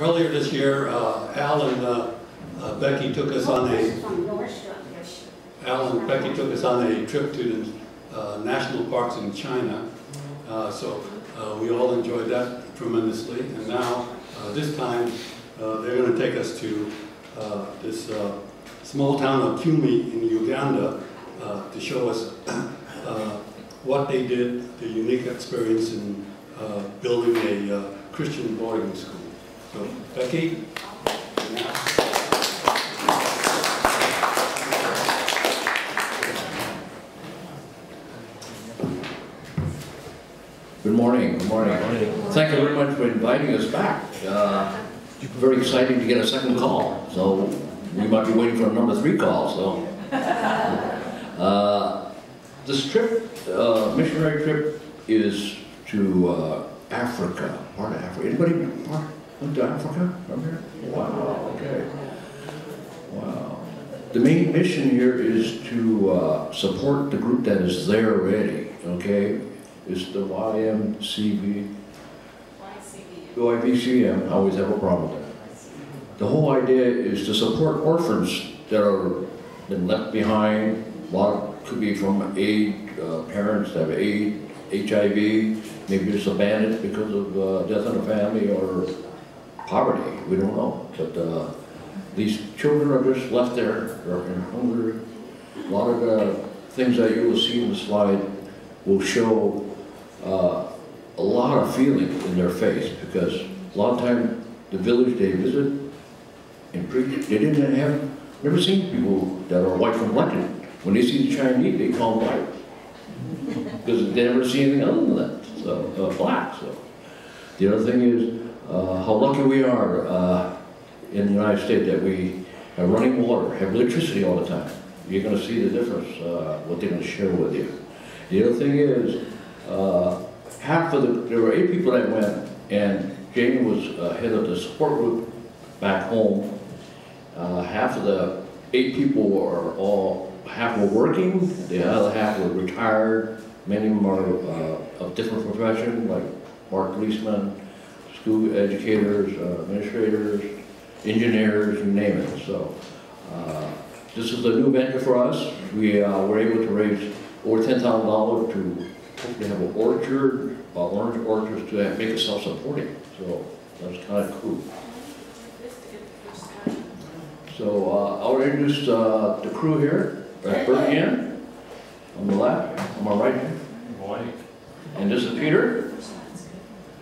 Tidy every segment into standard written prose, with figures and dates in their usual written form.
Earlier this year, Al and Becky took us on a trip to the national parks in China. So we all enjoyed that tremendously. And now, this time, they're going to take us to this small town of Kumi in Uganda to show us what they did, the unique experience in building a Christian boarding school. So, Becky? Good morning. Good morning. Thank you very much for inviting us back. Very exciting to get a second call. So we might be waiting for a number 3 call. So this trip, missionary trip, is to Africa. Part of Africa. Anybody went to Africa from here? Wow. Okay. Wow. The main mission here is to support the group that is there already. Okay. It's the YVCM. I always have a problem with that. The whole idea is to support orphans that are been left behind. A lot could be from AIDS, parents that have AIDS, HIV, maybe just abandoned because of death in the family or poverty. We don't know. But these children are just left there. They're in hunger. A lot of the things that you will see in the slide will show a lot of feeling in their face, because a lot of time the village they visit and preach, they never seen people that are white complected. When they see the Chinese, they call them white, because they never see anything other than that, so black. So the other thing is how lucky we are in the United States that we have running water, have electricity all the time. You're going to see the difference, what they're going to share with you. The other thing is, there were 8 people that went, and Jamie was head of the support group back home. Half of the 8 people half were working, the other half were retired. Many of them are of different professions, like policemen, school educators, administrators, engineers, you name it. So this is a new venture for us. We were able to raise over $10,000 to hopefully have an orchard, orange orchards to make it self-supporting. So that's kind of cool. So I'll introduce the crew here. Berkeley on the left, on my right here. And this is Peter.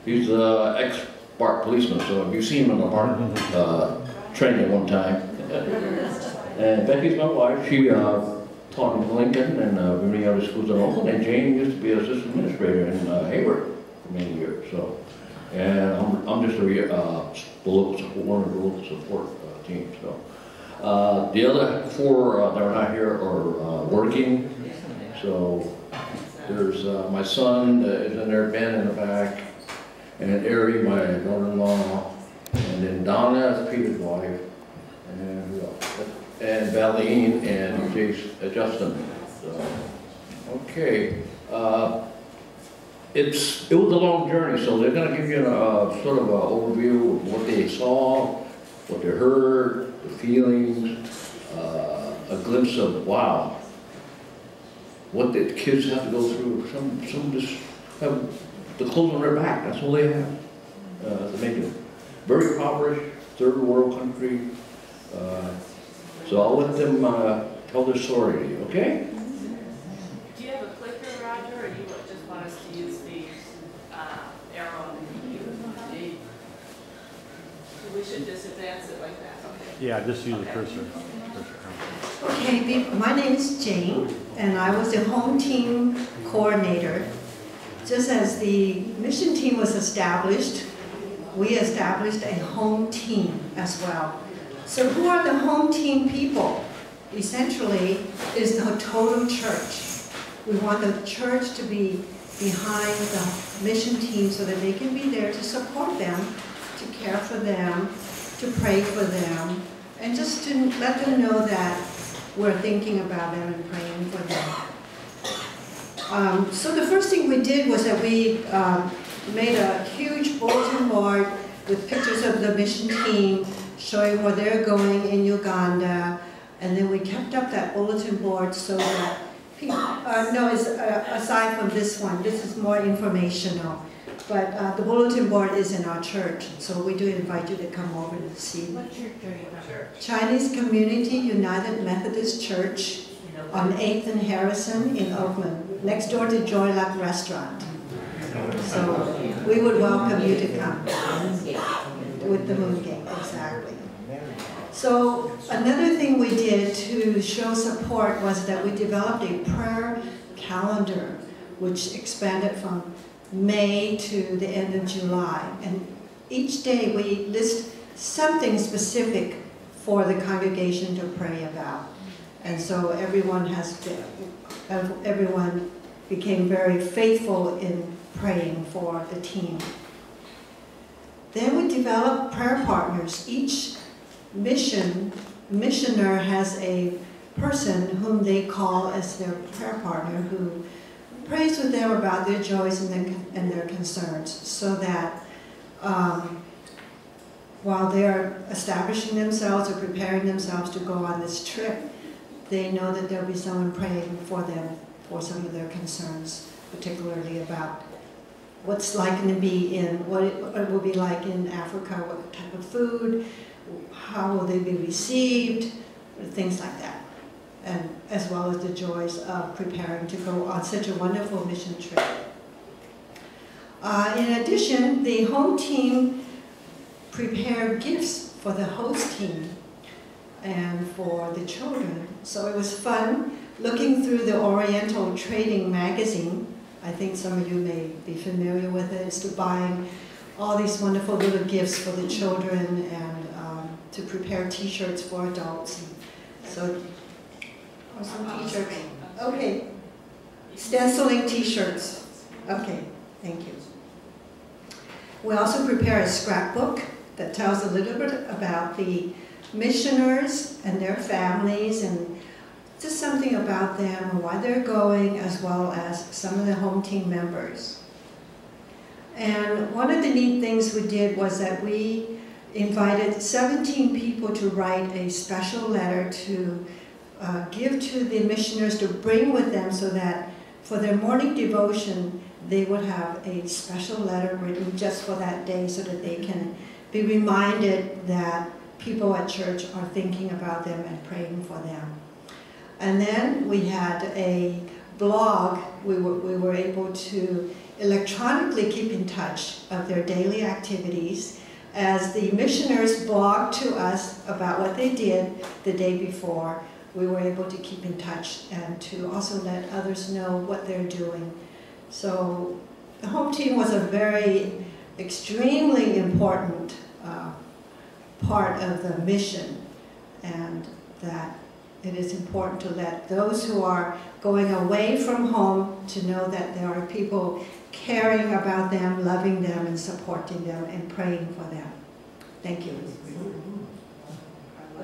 He's the ex-BART policeman, so you've seen him in the BART training at one time. And Becky's my wife. She taught in Lincoln and many other schools in Oakland, and Jane used to be an assistant administrator in Hayward for many years. So, and I'm just one of the local support team. So, the other 4 that are not here are working. So, there's my son is in there, Ben in the back, and Ari, my daughter-in-law, and then Donna, Peter's wife, and Valine and Justin. So, okay. It was a long journey, so they're going to give you a sort of an overview of what they saw, what they heard, the feelings, a glimpse of, wow, what the kids have to go through. Some just have the clothes on their back, that's all they have to make it. Very impoverished, third world country. So I'll let them tell their story to you, okay? Do you have a clicker, Roger, or do you just want us to use the arrow on the computer? We should just advance it like that, okay? Yeah, just use the cursor. Okay, my name is Jane, and I was the home team coordinator. Just as the mission team was established, we established a home team as well. So who are the home team people? Essentially, is the total church. We want the church to be behind the mission team so that they can be there to support them, to care for them, to pray for them, and just to let them know that we're thinking about them and praying for them. So the first thing we did was that we made a huge bulletin board with pictures of the mission team showing where they're going in Uganda. And then we kept up that bulletin board so that people, aside from this one, this is more informational. But the bulletin board is in our church, so we do invite you to come over to see. What church are you from? Chinese Community United Methodist Church on 8th and Harrison in Oakland, next door to Joy Luck Restaurant. So we would welcome you to come with the moon gate, exactly. So another thing we did to show support was that we developed a prayer calendar, which expanded from May to the end of July. And each day we list something specific for the congregation to pray about. And so everyone became very faithful in praying for the team. Then we developed prayer partners. Each missioner has a person whom they call as their prayer partner who prays with them about their joys and their concerns, so that while they're establishing themselves or preparing themselves to go on this trip, they know that there'll be someone praying for them for some of their concerns, particularly about what's likely to be in, what it will be like in Africa, what type of food, how will they be received, things like that. And as well as the joys of preparing to go on such a wonderful mission trip. In addition, the home team prepared gifts for the host team and for the children. So it was fun looking through the Oriental Trading magazine. I think some of you may be familiar with it. It's buying all these wonderful little gifts for the children and to prepare t-shirts for adults. So, or some t-shirts. Okay. Stenciling t-shirts. Okay, thank you. We also prepare a scrapbook that tells a little bit about the missioners and their families and just something about them and why they're going, as well as some of the home team members. And one of the neat things we did was that we invited 17 people to write a special letter to give to the missioners to bring with them, so that for their morning devotion they would have a special letter written just for that day, so that they can be reminded that people at church are thinking about them and praying for them. And then we had a blog. We were able to electronically keep in touch of their daily activities as the missioners blogged to us about what they did the day before. We were able to keep in touch and to also let others know what they're doing. So the home team was a very extremely important part of the mission, and that it is important to let those who are going away from home to know that there are people caring about them, loving them, and supporting them, and praying for them. Thank you.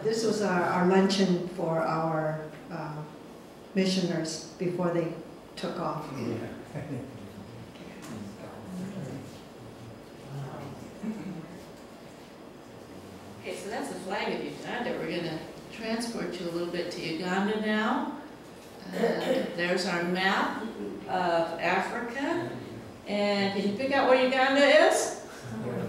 This was our luncheon for our missioners before they took off. Okay, so that's the flag of Uganda. We're going to transport you a little bit to Uganda now. There's our map of Africa. And can you pick out where Uganda is?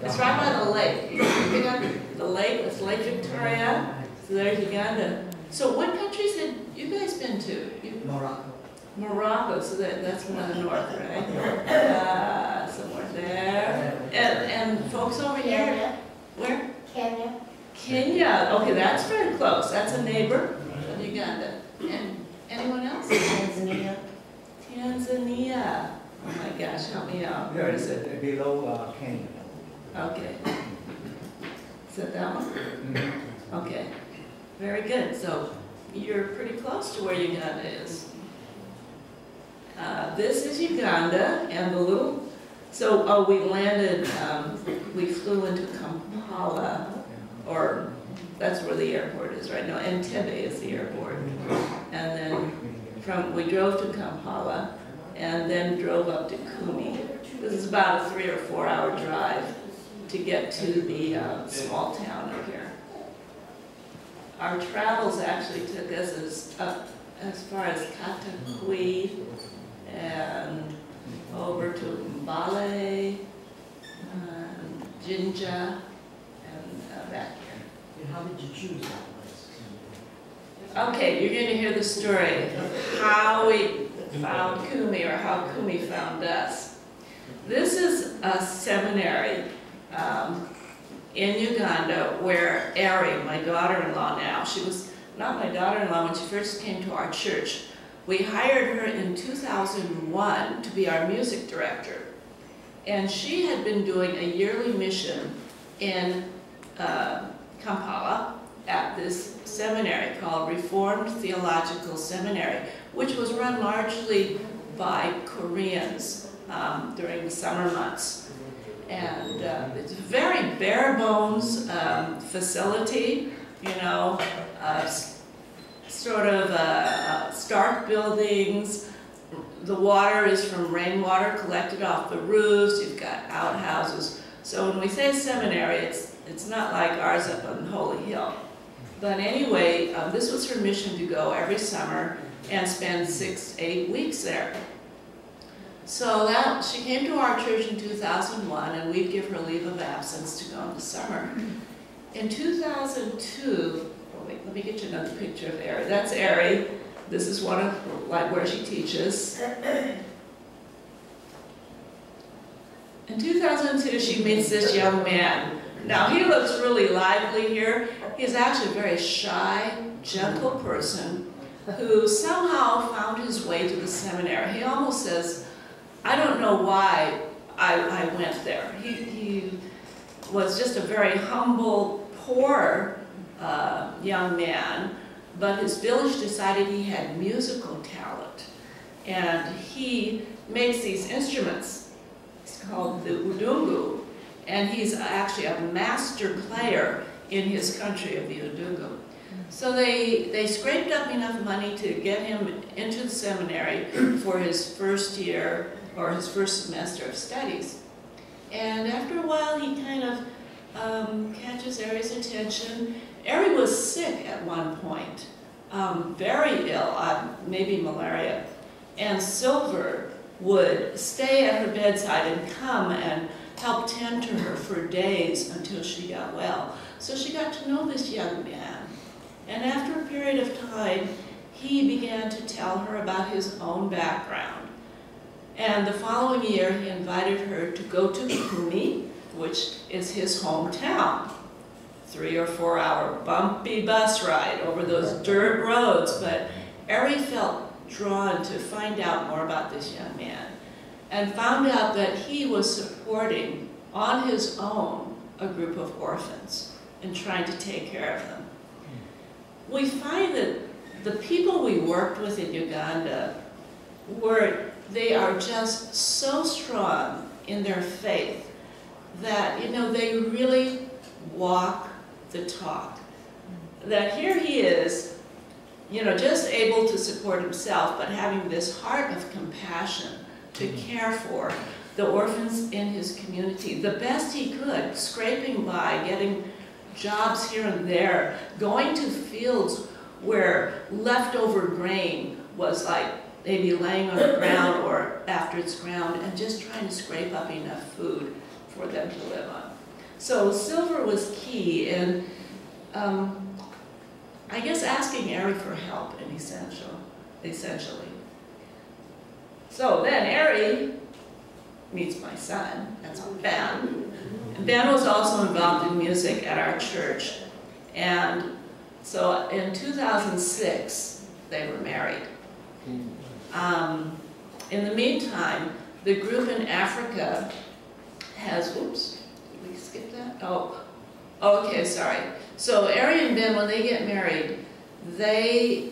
It's right by the lake. You can pick out the lake. It's Lake Victoria. So there's Uganda. So what countries had you guys been to? Morocco. Morocco, so that's more the north, right? Somewhere there. And folks over here? Kenya. Where? Kenya. Kenya. Okay, that's very close. That's a neighbor of Uganda. And anyone else? Tanzania. Tanzania. Oh my gosh, help me out. Where is it? Below Kenya. Okay. Is that one? Mm-hmm. Okay. Very good. So you're pretty close to where Uganda is. This is Uganda, and the little, so we landed, we flew into Kampala, or that's where the airport is right now. Entebbe is the airport. And then we drove to Kampala, and then drove up to Kumi. This is about a 3 or 4 hour drive to get to the small town up here. Our travels actually took us as far as Katakwi and over to Mbale, Jinja, and back here. How did you choose that place? Okay, you're going to hear the story of how we found Kumi, or how Kumi found us. This is a seminary in Uganda where Ari, my daughter-in-law now, she was not my daughter-in-law when she first came to our church. We hired her in 2001 to be our music director. And she had been doing a yearly mission in Kampala at this seminary called Reformed Theological Seminary, which was run largely by Koreans during the summer months. And it's a very bare bones facility, you know, sort of stark buildings. The water is from rainwater collected off the roofs. You've got outhouses. So when we say seminary, it's not like ours up on Holy Hill. But anyway, this was her mission to go every summer and spend 6 to 8 weeks there. So she came to our church in 2001, and we'd give her leave of absence to go in the summer. In 2002, oh wait, let me get you another picture of Ari. That's Ari. This is one of where she teaches. In 2002, she meets this young man. Now, he looks really lively here. He's actually a very shy, gentle person who somehow found his way to the seminary. He almost says, I don't know why I went there. He was just a very humble, poor young man, but his village decided he had musical talent. And he makes these instruments. It's called the udungu. And he's actually a master player in his country of the udungu. So they scraped up enough money to get him into the seminary for his first year, or his first semester of studies. And after a while, he kind of catches Ari's attention. Ari was sick at one point, very ill, maybe malaria. And Silver would stay at her bedside and come and help tend to her for days until she got well. So she got to know this young man. And after a period of time, he began to tell her about his own background. And the following year, he invited her to go to Kumi, which is his hometown. 3 or 4 hour bumpy bus ride over those dirt roads. But Ari felt drawn to find out more about this young man, and found out that he was supporting on his own a group of orphans and trying to take care of them. We find that the people we worked with in Uganda they are just so strong in their faith that, you know, they really walk the talk. That here he is, you know, just able to support himself, but having this heart of compassion to care for the orphans in his community the best he could, scraping by, getting jobs here and there, going to fields where leftover grain was like maybe laying on the ground or after it's ground, and just trying to scrape up enough food for them to live on. So Silver was key in, I guess, asking Ari for help in essentially. So then Ari meets my son, that's Ben. And Ben was also involved in music at our church. And so in 2006, they were married. In the meantime, the group in Africa has, whoops, did we skip that? Oh, okay, sorry. So Ari and Ben, when they get married, they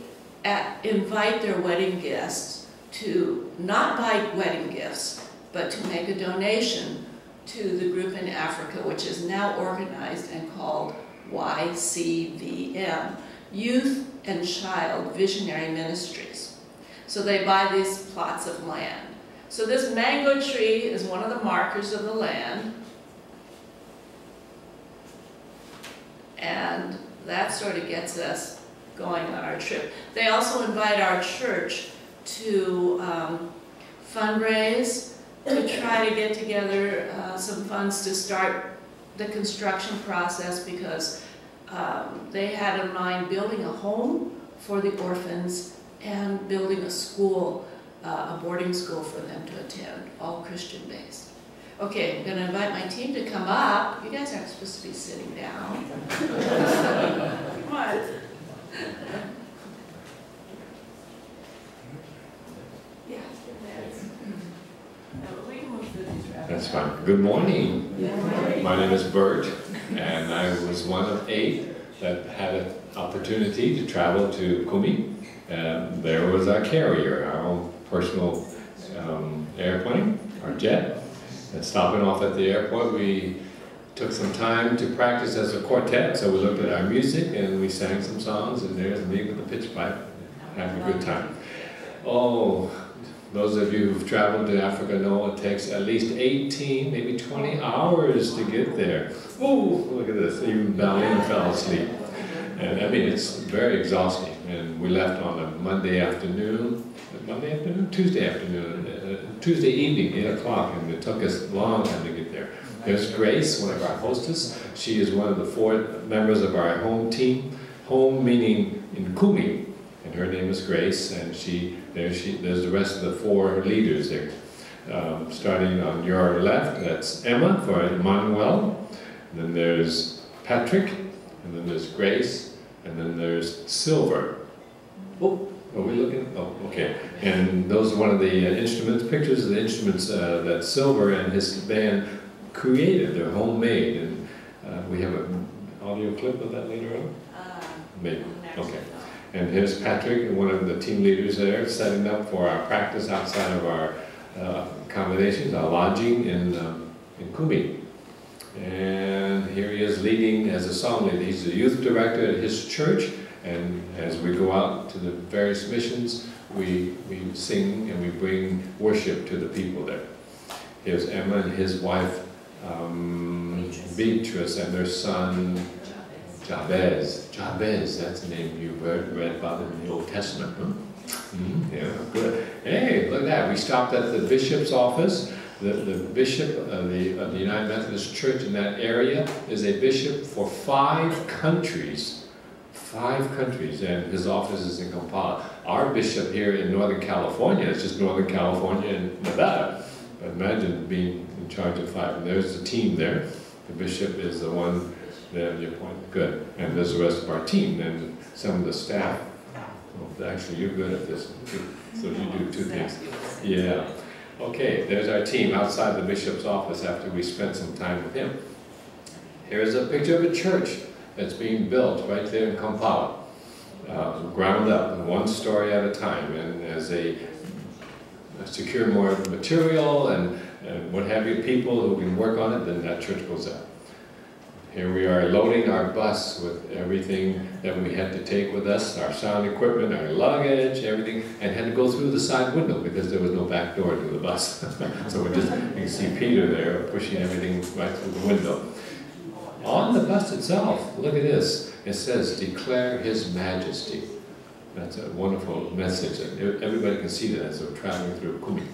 invite their wedding guests to not buy wedding gifts, but to make a donation to the group in Africa, which is now organized and called YCVM, Youth and Child Visionary Ministries. So they buy these plots of land. So this mango tree is one of the markers of the land. And that sort of gets us going on our trip. They also invite our church to fundraise, to try to get together some funds to start the construction process, because they had in mind building a home for the orphans and building a school, a boarding school for them to attend, all Christian-based. Okay, I'm going to invite my team to come up. You guys aren't supposed to be sitting down. Come on. Yeah, we can move through these rapid. That's fine. Good morning. Good morning. My name is Bert, and I was one of 8 that had an opportunity to travel to Kumi. And there was our carrier, our own personal airplane, our jet. And stopping off at the airport, we took some time to practice as a quartet. So we looked at our music and we sang some songs, and there's me with the pitch pipe, having a good time. Oh, those of you who've traveled to Africa know it takes at least 18, maybe 20 hours to get there. Oh, look at this, even Balin fell asleep. And I mean, it's very exhausting. And we left on a Monday afternoon, Tuesday afternoon, Tuesday evening, 8 o'clock, and it took us a long time to get there. There's Grace, one of our hostess. She is one of the 4 members of our home team. Home meaning in Kumi, and her name is Grace, and there's the rest of the 4 leaders there. Starting on your left, that's Emma for Emmanuel, and then there's Patrick, and then there's Grace, and then there's Silver. Oh, are we looking? Oh, okay. And those are one of the instruments, pictures of the instruments that Silver and his band created. They're homemade, and we have an audio clip of that later on? Maybe. Okay. And here's Patrick, one of the team leaders there, setting up for our practice outside of our accommodations, our lodging in Kumi. And here he is leading as a song leader. He's the youth director at his church, and as we go out to the various missions, we sing and we bring worship to the people there. Here's Emma and his wife, Beatrice, and their son, Jabez. Jabez, that's the name you read about in the Old Testament. Huh? Yeah, good. Hey, look at that. We stopped at the bishop's office. The bishop of the United Methodist Church in that area is a bishop for 5 countries. 5 countries, and his office is in Kampala. Our bishop here in Northern California is just Northern California and Nevada. But imagine being in charge of 5. And there's the team there. The bishop is the one there at your point. Good. And there's the rest of our team and some of the staff. Well, actually, you're good at this. So you do 2 things. Yeah. Okay, there's our team outside the bishop's office after we spent some time with him. Here's a picture of a church that's being built right there in Kampala. Ground up, 1 story at a time, and as they secure more material and what have you, people who can work on it, then that church goes up. Here we are loading our bus with everything that we had to take with us, our sound equipment, our luggage, everything, and had to go through the side window because there was no back door to the bus. So you can see Peter there pushing everything right through the window. On the bus itself, look at this. It says, "Declare His Majesty." That's a wonderful message. Everybody can see that as we're traveling through Kumi.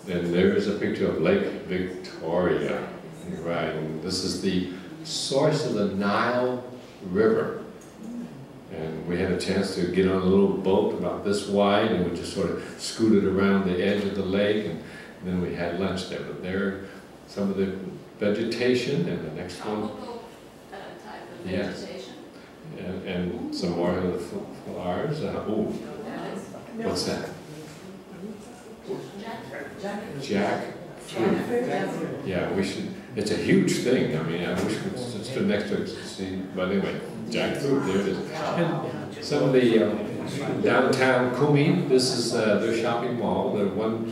And there is a picture of Lake Victoria. Right, and this is the source of the Nile River. And we had a chance to get on a little boat about this wide, and we just sort of scooted around the edge of the lake, and then we had lunch there. But there are some of the vegetation, and the next one. Type of vegetation. And some more of the flowers. What's that? Jackfruit. Yeah, we should. It's a huge thing. I mean, I wish we could stood next to it to see. But anyway, jackfruit, there it is. And some of the downtown Kumi, this is their shopping mall. There's one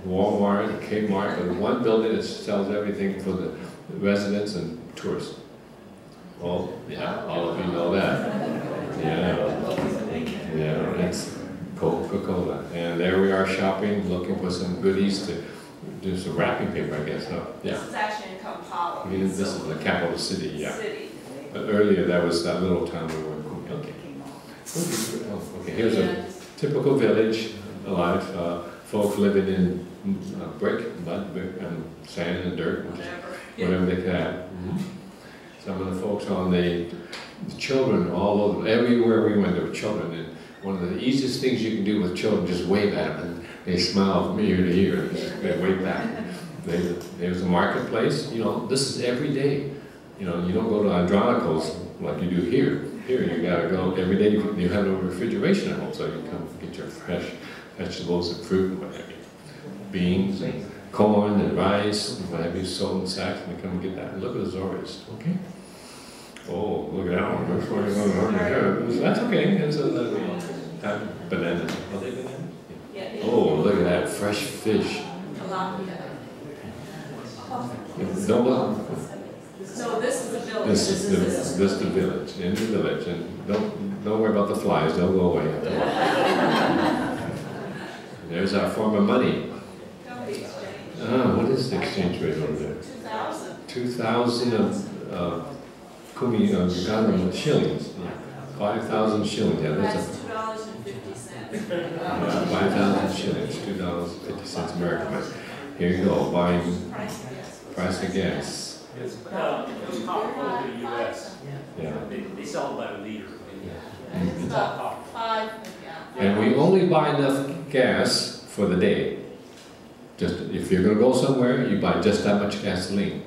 Walmart, Kmart, but one building that sells everything for the residents and tourists. Well, yeah, all of you know that. Yeah, it's Coca-Cola. And there we are shopping, looking for some goodies to do some wrapping paper, I guess, huh? Yeah. This is actually in Kampala. I mean, this is the capital city, yeah. But earlier, that was that little town we were in. Okay. Okay, here's a typical village, alive. Folk living in brick, mud, brick, and sand and dirt, whatever they could have. Some of the folks on the children, all over, everywhere we went, there were children. And one of the easiest things you can do with children, just wave at them, and they smile from ear to ear. They wave back. There's a marketplace. You know, this is every day. You know, you don't go to Andronicos like you do here. Here, you gotta go every day. You have no refrigeration at home, so you come get your fresh vegetables and fruit and whatever. Beans and corn and rice and whatever you sold in sacks, and they come and get that. And look at the Zori's, okay? Oh, look at that one. That's okay. It's a banana. Are they bananas? Yeah. Oh, look at that fresh fish. So this is the village. This is the village, in the village, and don't worry about the flies. They'll go away. There's our form of money. What is the exchange rate over there? 2,000 of kumi Ugandan shillings. 5,000 shillings. Yeah, that's $2.50. 5,000 shillings, $2.50 American money. Here you go, buying price of gas. It was comparable to the U.S. Yeah. They sell it by the liter. It's about 5. And we only buy enough gas for the day. Just if you're going to go somewhere, you buy just that much gasoline,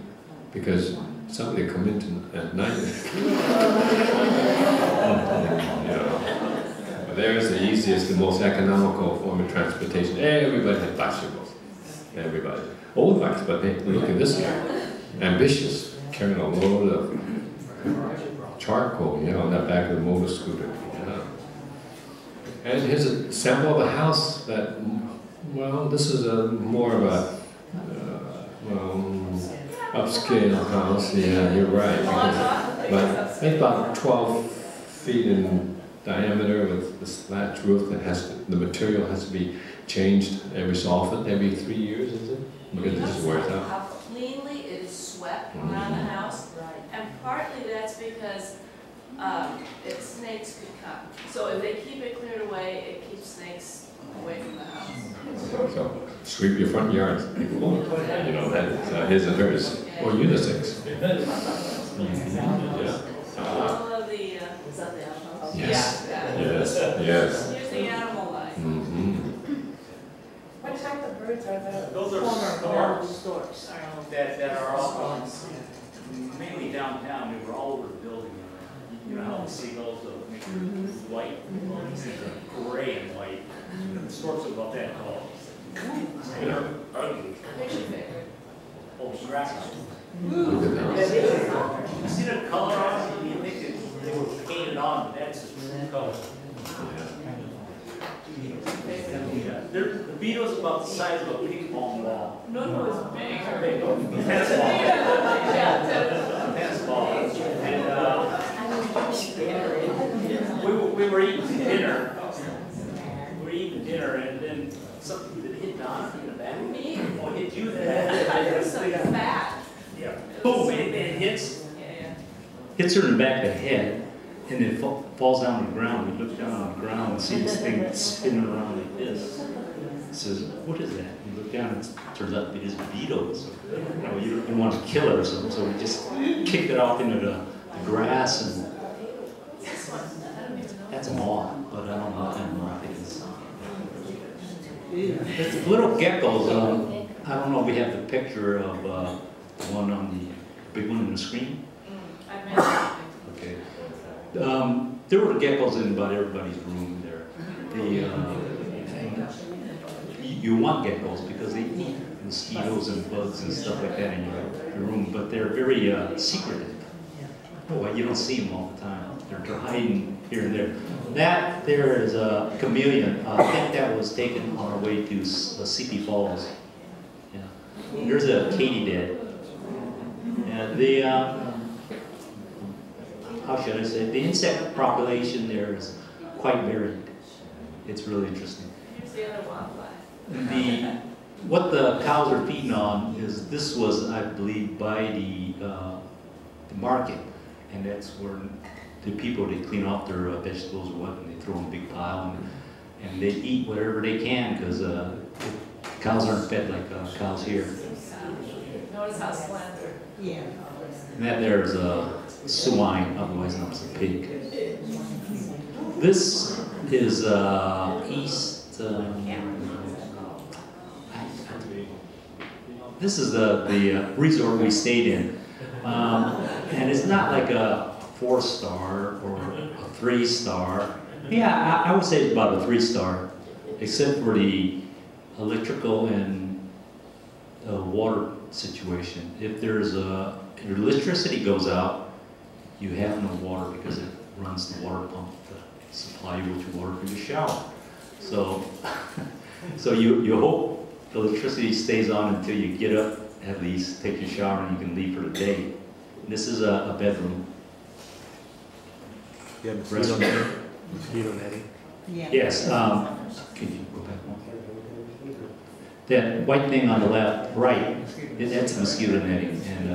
because somebody come in at night. But there's the easiest, the most economical form of transportation. Everybody has bicycles. Everybody. Old bikes, but hey, look at this guy. Ambitious, carrying a load of charcoal, on that back of the motor scooter. And here's a sample of a house that, well, this is more of a upscale house. Yeah, you're right. But it's about 12 feet in diameter with this flat roof that the material has to be changed every so often, every 3 years, is it? Because it just wears out. How cleanly it is swept around the house, and partly that's because snakes could come. So if they keep it cleared away, it keeps snakes away from the house. So sweep your front yard. That is his and hers, or unisex. All of the Yes. yeah, Yes. here's the animal life. What type of birds are those? Those are storks that are all mainly downtown. They were all over the building. You know how the seagulls make white, gray and white. The storks are about that tall. They're ugly. Who's your favorite? Oh, grass. Look at that. You see the color on it? You think they were painted on, but that's just true color. The beetle's about the size of a ping pong ball. No, it's big. Tennis ball. Tennis ball. And we were eating dinner. And then something did hit Donna in the back. Me? Oh, it hit you I there. was so fat. Yeah. Boom! And it hits her in the back of the head, and then falls down on the ground. We look down on the ground and see this thing spinning around like this. It says, "What is that?" We look down, and it turns out it is beetles. You don't want to kill her, so we just kicked it off into the grass, and that's a moth, but I don't know what kind of moth it is. There's little geckos. I don't know if we have the picture of the one on the big one on the screen. I meant Okay. There were geckos in about everybody's room there. You want geckos because they eat mosquitoes and bugs and stuff like that in your room, but they're very secretive. Well, you don't see them all the time. They're hiding here and there. That there is a chameleon. I think that was taken on our way to Sleepy Falls. Yeah. There's a katydid. And the how should I say? The insect population there is quite varied. It's really interesting. here's the other wildlife. What the cows are feeding on is, this was, I believe, by the market. and that's where the people, they clean off their vegetables or what, and they throw in a big pile, and they eat whatever they can, because cows aren't fed like cows here. Notice how slender. Yeah. And that there's a swine, otherwise known as a pig. This is east. This is the resort we stayed in, and it's not like a 4-star or a 3-star. Yeah, I would say it's about a 3-star, except for the electrical and water situation. If there's your electricity goes out, you have no water because it runs the water pump to supply you with your water for your shower. So, so you hope the electricity stays on until you get up, at least take your shower, and you can leave for the day. This is a bedroom. You have mosquito netting? Mosquito netting? Yeah. Yes. Can you go back one? That white thing on the left, right, that's mosquito netting, and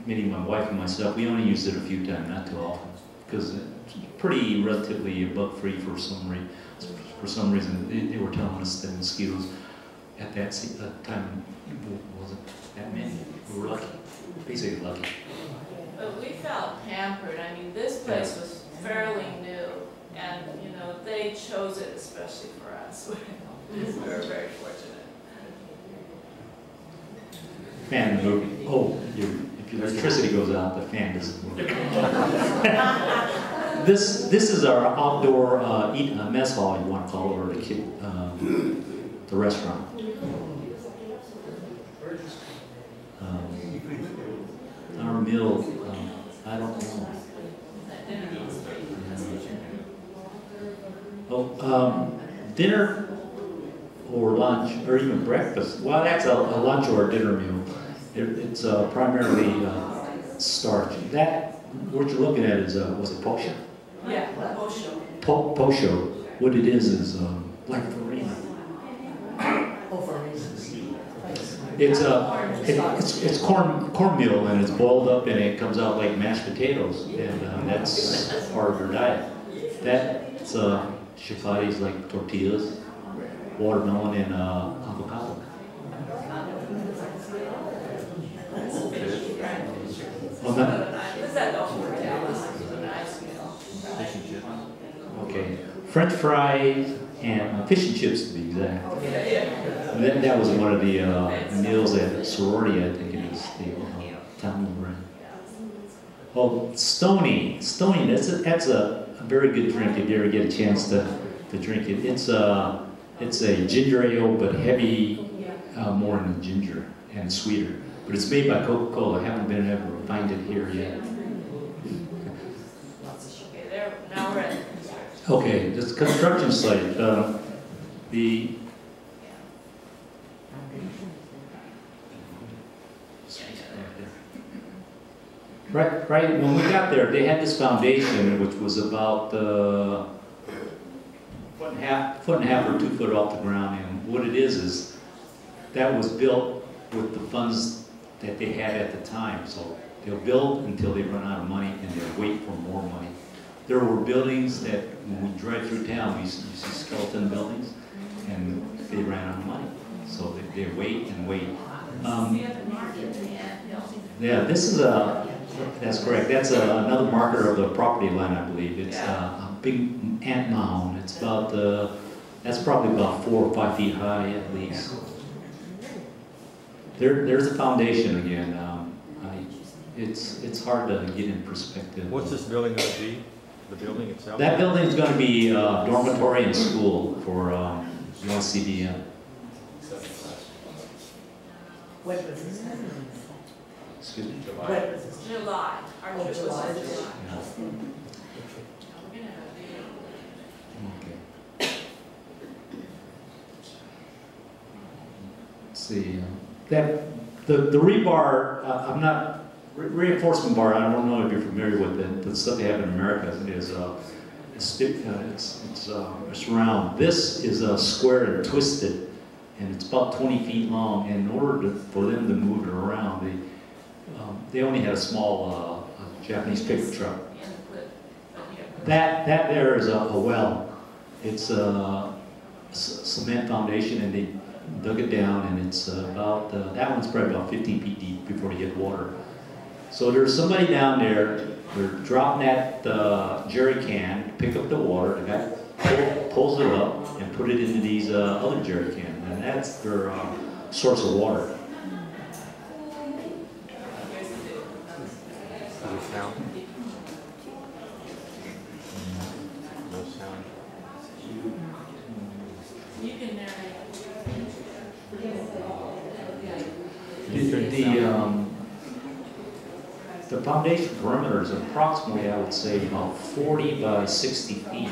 meaning my wife and myself, we only used it a few times, not too often, because it's pretty relatively bug-free for some reason. For some reason, they were telling us that mosquitoes at that time wasn't that many. We were lucky, basically lucky. But we felt pampered. I mean, this place was fairly new, and you know, they chose it especially for us. We were very fortunate. Fan moving. Oh, if your electricity goes out, the fan doesn't move. This is our outdoor mess hall, you want to call it, or the restaurant. Our meal, I don't know. Dinner or lunch or even breakfast. Well, that's a lunch or a dinner meal. It's primarily starch. That what you're looking at is was it posho? Yeah, posho. Posho. What it is like farina. It's cornmeal, and it's boiled up and it comes out like mashed potatoes, and that's part of their diet. That's chapatis, like tortillas, watermelon, and avocado. Well, This is at the hotel. This is a nice meal. okay, French fries and fish and chips, to be exact. That was one of the meals at sorority, I think it is, the town we were in. Oh, Stony, that's a very good drink if you ever get a chance to drink it. It's a ginger ale, but heavy, more in the ginger and sweeter. But it's made by Coca-Cola. I haven't been able to find it here yet. Okay, there. Now we're at. Okay, this construction site. Right. When we got there, they had this foundation, which was about foot and a half or 2 foot off the ground. And what it is that was built with the funds that they had at the time. So they'll build until they run out of money, and they'll wait for more money. There were buildings that, when we drive through town, you see skeleton buildings, and they ran out of money. So they wait and wait. Yeah, this is that's correct. That's another marker of the property line, I believe. It's a big ant mound. It's about, that's probably about 4 or 5 feet high at least. There's a foundation again. It's hard to get in perspective. What's this building going to be? The building itself? That building is going to be dormitory and school for UNCBM. What was this? Excuse me? What was this? July. Our trip was in July. Yeah. Okay. Let's see. That the rebar. I'm not reinforcement bar. I don't know if you're familiar with it. The stuff they have in America is it's round. This is square and twisted, and it's about 20 feet long. And in order for them to move it around, they only had a small Japanese pickup truck. That there is a well. It's a cement foundation, and they dug it down, and it's about, that one's probably about 15 feet deep before you hit water. So there's somebody down there, they're dropping that jerry can, pick up the water, the guy pulls it up and put it into these other jerry cans, and that's their source of water. No sound. No sound. You can narrate. The foundation perimeter is approximately, I would say, about 40 by 60 feet.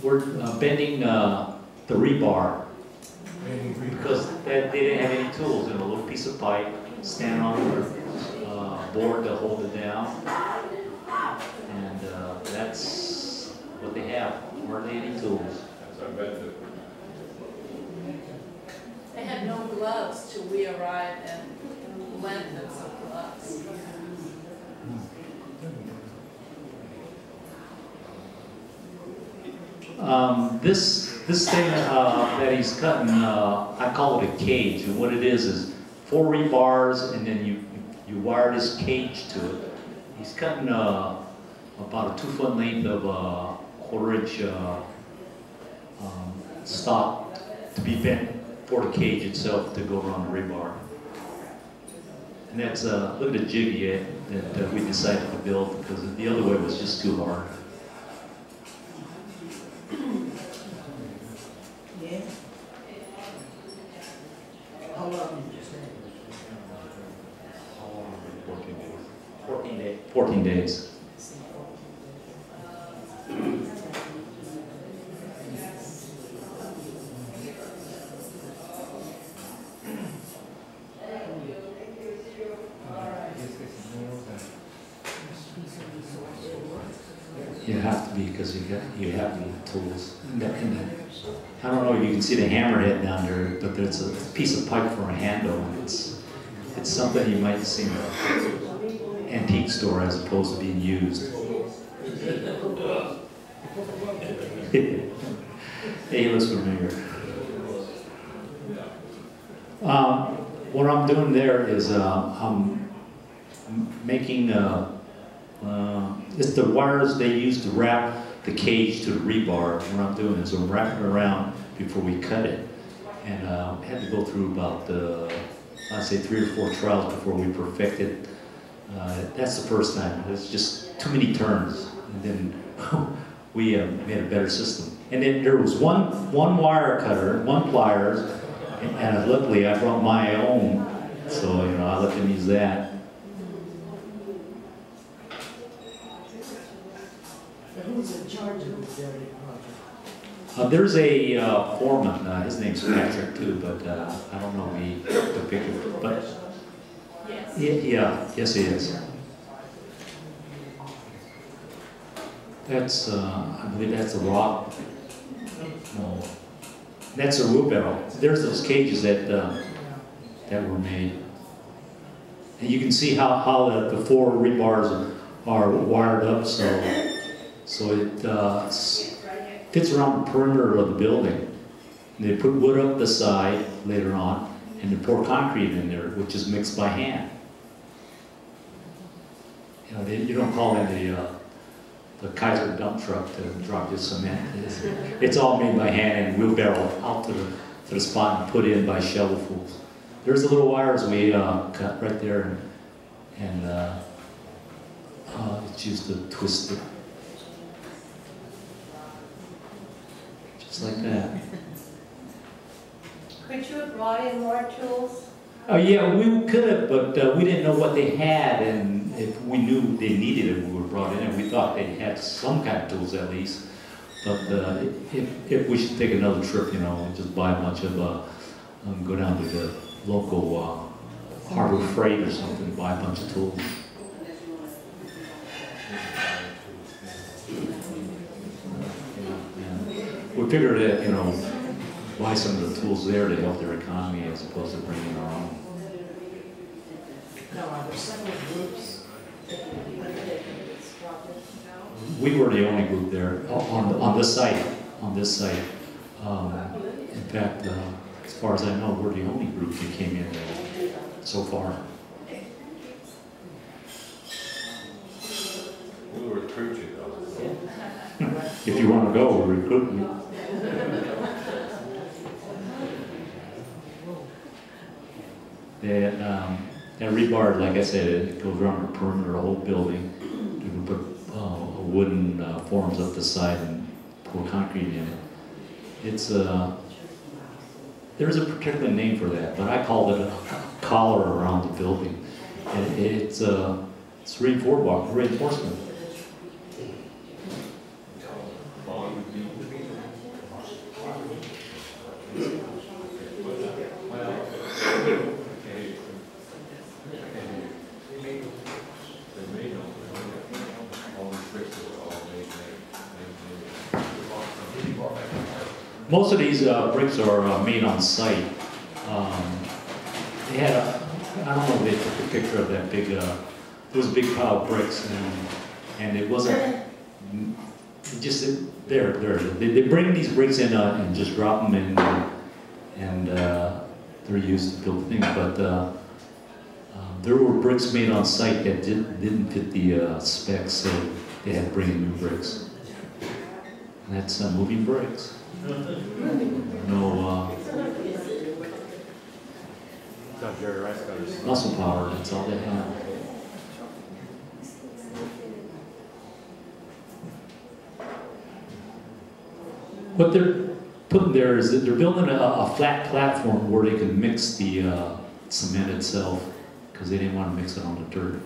We're bending the rebar because they didn't have any tools, and a little piece of pipe, stand on a board to hold it down, and that's what they have. Hardly any tools. They had no gloves till we arrived and lent them some gloves. This thing that he's cutting, I call it a cage, and what it is 4 rebars, and then you wire this cage to it. He's cutting about a 2-foot length of 1/4-inch stock to be bent for the cage itself to go around the rebar. And that's look at the jig yet that we decided to build, because the other way was just too hard. Yeah. How long? 14 days. 14 days. You have to be, because you have the tools. I don't know if you can see the hammerhead down there, but there's a piece of pipe for a handle, and it's something you might see in an antique store as opposed to being used. Hey, he looks familiar. What I'm doing there is I'm making it's the wires they use to wrap the cage to the rebar. What I'm doing is I'm wrapping it around before we cut it, and I had to go through about I'd say 3 or 4 trials before we perfected. That's the first time. There's just too many turns, and then we made a better system. And then there was one wire cutter, 1 pliers, and luckily I brought my own, so I let them use that. Who's in charge of the building project? There's a foreman, his name's Patrick too, but I don't know the picture, but Yes. yes he is. That's, I believe that's a rock, no, that's a wheelbarrow. There's those cages that were made. And you can see how the 4 rebars are wired up, so it fits around the perimeter of the building. And they put wood up the side later on, and they pour concrete in there, which is mixed by hand. You don't call in the Kaiser dump truck to drop your cement. It's all made by hand and wheelbarrow out to the spot and put in by shovelfuls. There's the little wires we cut right there, and it's used to twist it. Just like that. Could you have brought in more tools? Oh yeah, we could have, but we didn't know what they had, and if we knew they needed it, we were brought in, and we thought they had some kind of tools at least. But if we should take another trip, and just buy a bunch of, go down to the local Harbor Freight or something, buy a bunch of tools. We figured that, buy some of the tools there to help their economy as opposed to bringing our own. Now, are there several groups We were the only group there on this site. On this site, in fact, as far as I know, we're the only group that came in so far. We'll recruit you though. If you want to go, we'll recruit you. That rebar, like I said, it goes around the perimeter of the whole building. You can put wooden forms up the side and pour concrete in it. It's there's a particular name for that, but I called it a collar around the building. And it's reinforcement. Most of these bricks are made on site. They had I don't know if they took a picture of that big, it was a big pile of bricks, and it wasn't, just, there. They bring these bricks in and just drop them in, and they're used to build things, but there were bricks made on site that didn't fit the specs, so they had to bring in new bricks. And that's moving bricks. No muscle power, that's all they have. What they're putting there is that they're building a flat platform where they can mix the cement itself, because they didn't want to mix it on the dirt.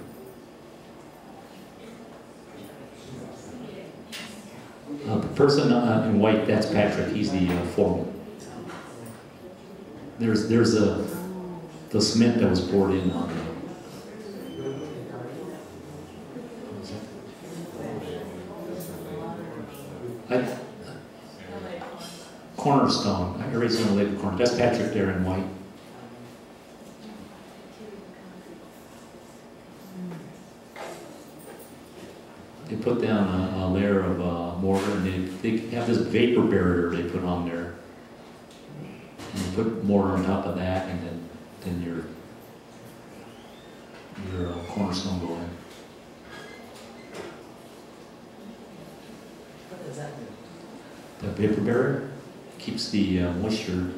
The person in white, that's Patrick. He's the foreman. There's the cement that was poured in on it. Cornerstone. Everybody's going to lay the corner. That's Patrick there in white. They put down a layer of mortar, and they have this vapor barrier they put on there. And you put mortar on top of that, and then your cornerstone go in. What does that do? The vapor barrier keeps the moisture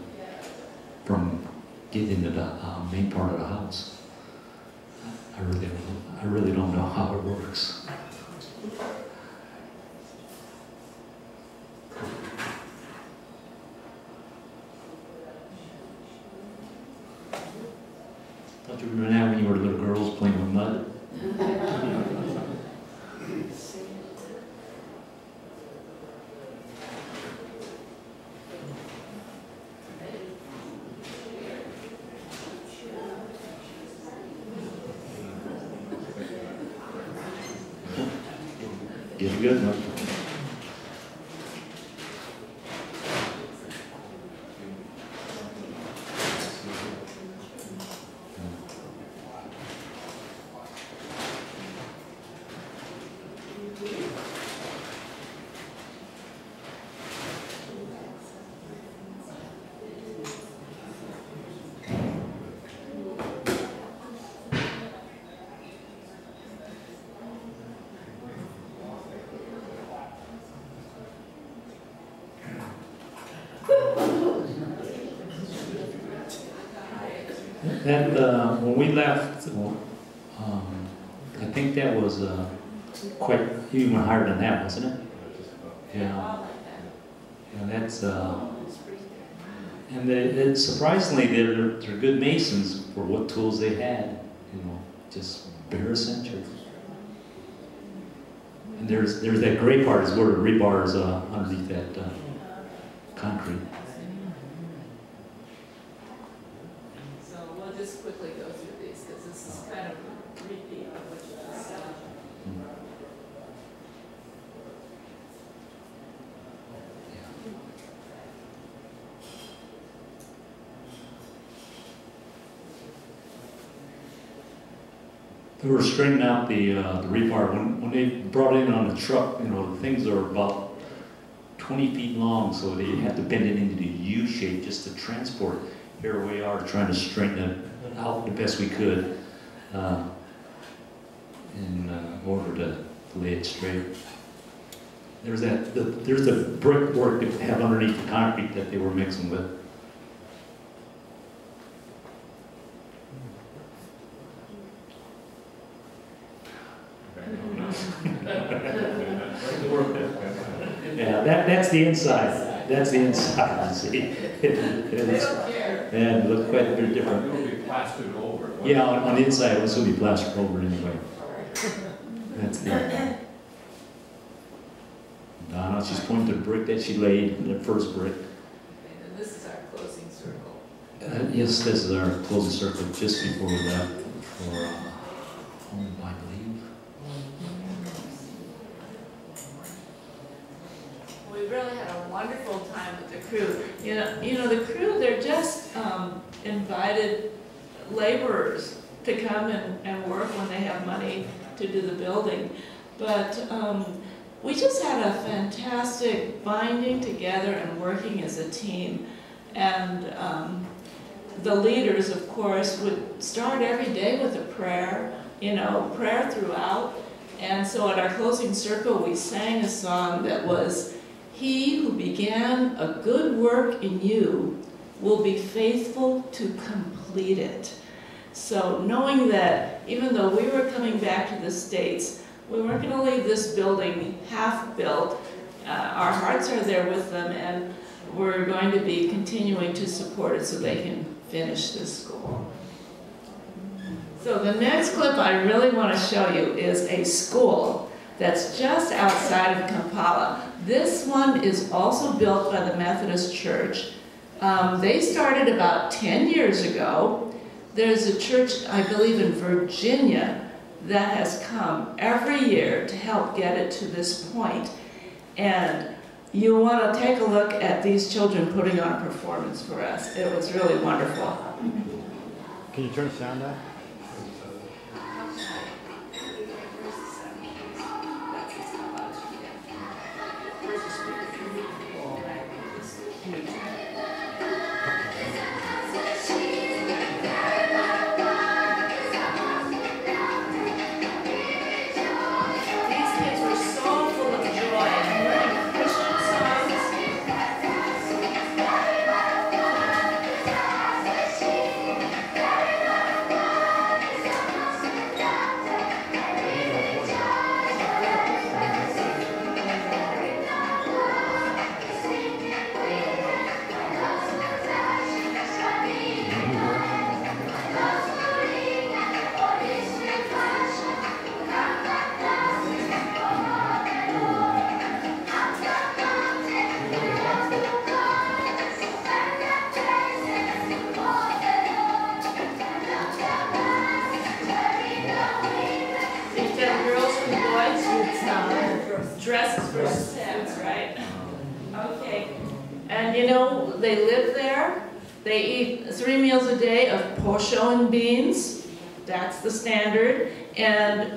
from getting into the main part of the house. I really don't know how it works. Don't you remember that when you were little girls playing with mud? Get a good one. That when we left, I think that was quite even higher than that, wasn't it? Yeah. Yeah, that's and surprisingly they're good masons for what tools they had. You know, just bare essentials. And there's that gray part is where the rebar is underneath that concrete. Just quickly go through these because this is kind of a repeat of what you just said. We were straightening out the rebar. When they brought it in on the truck, you know, the things are about 20 feet long, so they had to bend it into the U shape just to transport it. Here we are trying to straighten it out the best we could in order to lay it straight. There's the brickwork that they have underneath the concrete that they were mixing with. Yeah, that's the inside. That's the inside, you see. They don't care. And it looks quite a bit different. It'll be plastered over. Yeah, on the inside, it'll still be plastered over anyway. That's the... Donna, she's pointing to the brick that she laid, the first brick. Okay, and this is our closing circle. Yes, this is our closing circle just before we left for home, I believe. We really had a wonderful time with the crew. You know the crew, they're just invited laborers to come and work when they have money to do the building. But we just had a fantastic binding together and working as a team. And the leaders, of course, would start every day with a prayer, you know, prayer throughout. And so at our closing circle, we sang a song that was, "He who began a good work in you will be faithful to complete it." So knowing that even though we were coming back to the States, we weren't going to leave this building half-built. Our hearts are there with them, and we're going to be continuing to support it so they can finish this school. So the next clip I really want to show you is a school that's just outside of Kampala. This one is also built by the Methodist Church. They started about 10 years ago. There's a church, I believe in Virginia, that has come every year to help get it to this point. And you want to take a look at these children putting on a performance for us. It was really wonderful. Can you turn the sound down? Dresses for steps, right? Okay. And you know, they live there. They eat 3 meals a day of posho and beans. That's the standard. And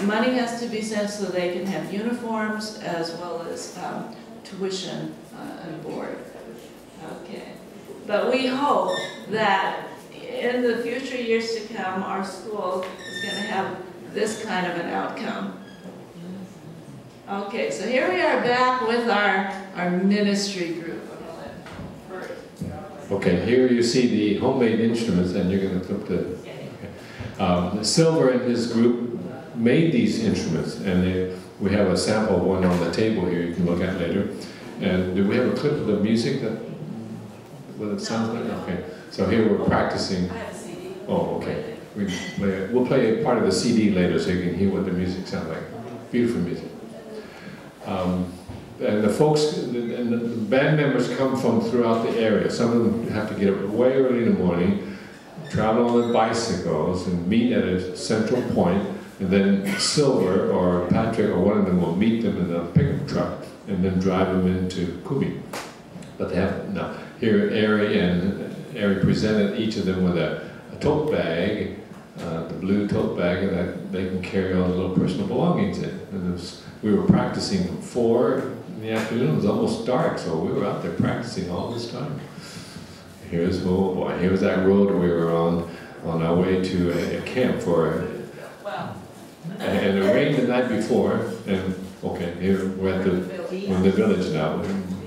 money has to be sent so they can have uniforms as well as tuition and board. Okay. But we hope that in the future years to come, our school is going to have this kind of an outcome. Okay, so here we are back with our ministry group. Okay, here you see the homemade instruments, and you're going to flip the... Okay. Silver and his group made these instruments, and we have a sample of one on the table here you can look at later. And do we have a clip of the music that what it sounds like? Okay, so here we're practicing. I have a CD. Oh, okay. We'll play a part of the CD later so you can hear what the music sounds like. Beautiful music. And the folks, and the band members come from throughout the area. Some of them have to get up way early in the morning, travel on their bicycles, and meet at a central point, and then Silver or Patrick or one of them will meet them in a pickup truck and then drive them into Kubi. But they have, here Ari presented each of them with a tote bag the blue tote bag that they can carry all the little personal belongings in. And we were practicing from 4 in the afternoon. It was almost dark, so we were out there practicing all this time. Here's, oh boy, here's that road we were on our way to a camp for. Well. And it rained the night before, and okay, here we're at we're in the village now,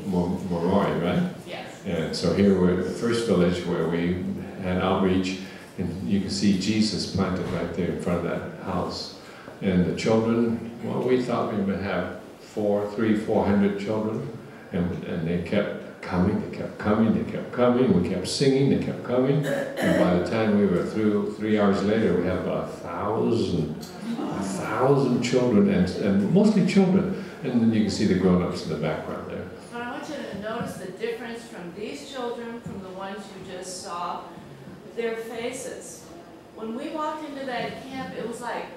Moroi, right? Yes. And so here we're at the first village where we had outreach, and you can see Jesus planted right there in front of that house. And the children, well, we thought we would have 400 children, and they kept coming, they kept coming, they kept coming, we kept singing, they kept coming, and by the time we were through, 3 hours later, we have 1,000 children, and mostly children, and then you can see the grown-ups in the background there. But I want you to notice the difference from these children from the ones you just saw, their faces. When we walked into that camp, it was like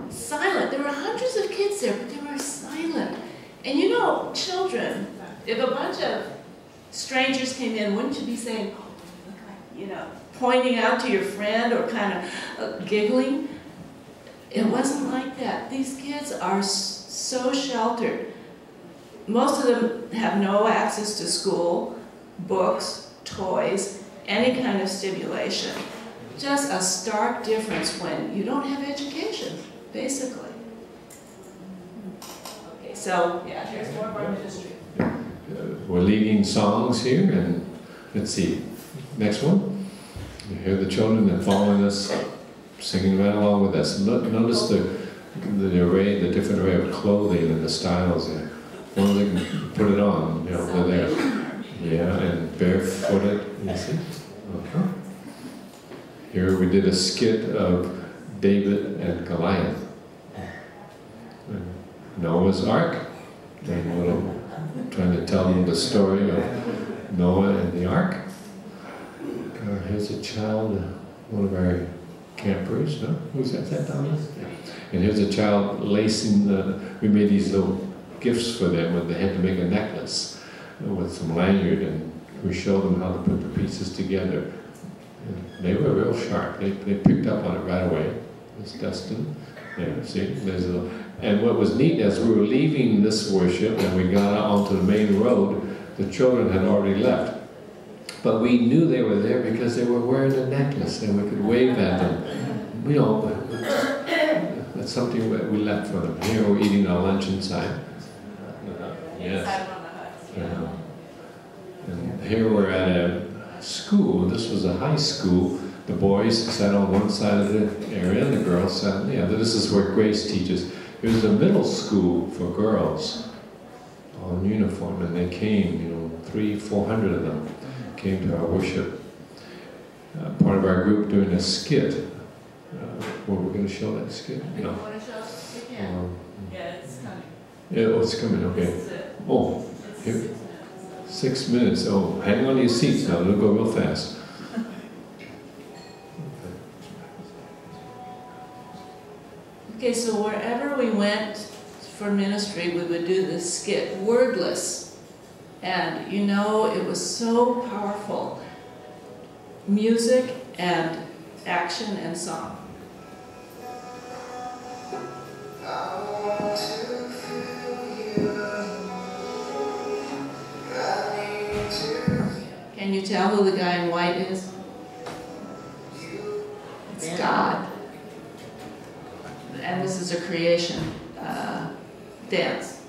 silent. There were hundreds of kids there, but they were silent. And you know, children, if a bunch of strangers came in, wouldn't you be saying, oh, look like, you know, pointing out to your friend or kind of giggling? It wasn't like that. These kids are so sheltered. Most of them have no access to school, books, toys, any kind of stimulation. Just a stark difference when you don't have education, basically. Okay, so yeah, here's more of our ministry. We're leading songs here, and let's see, next one. You hear the children that following us, singing right along with us. Notice the array, the different array of clothing and the styles there. One of them can put it on, you know, they're there. Yeah, and barefooted, you see? Okay. Here we did a skit of David and Goliath. Noah's Ark, and trying to tell them the story of Noah and the Ark. Here's a child, one of our campers, no? Who's that down there? And here's a child lacing we made these little gifts for them, and they had to make a necklace with some lanyard, and we showed them how to put the pieces together. And they were real sharp. They picked up on it right away. It's Dustin. There, see? There's a, and what was neat, as we were leaving this worship and we got out onto the main road, the children had already left. But we knew they were there because they were wearing a necklace and we could wave at them. You know, that's something that we left for them. Here we're eating our lunch inside. Yes. And here we're at a school. This was a high school. The boys sat on one side of the area and the girls sat on the other. This is where Grace teaches. It was a middle school for girls on uniform, and they came, you know, 300-400 of them came to our worship. Part of our group doing a skit. Were we going to show that skit? No. You want to show us? You can. Yeah, it's coming. Yeah, oh, it's coming, okay. Oh, here. 6 minutes. Oh, hang on to your seats now. It'll go real fast. Okay, so wherever we went for ministry, we would do this skit, wordless. And you know, it was so powerful. Music and action and song. Can you tell who the guy in white is? It's God. And this is a creation dance.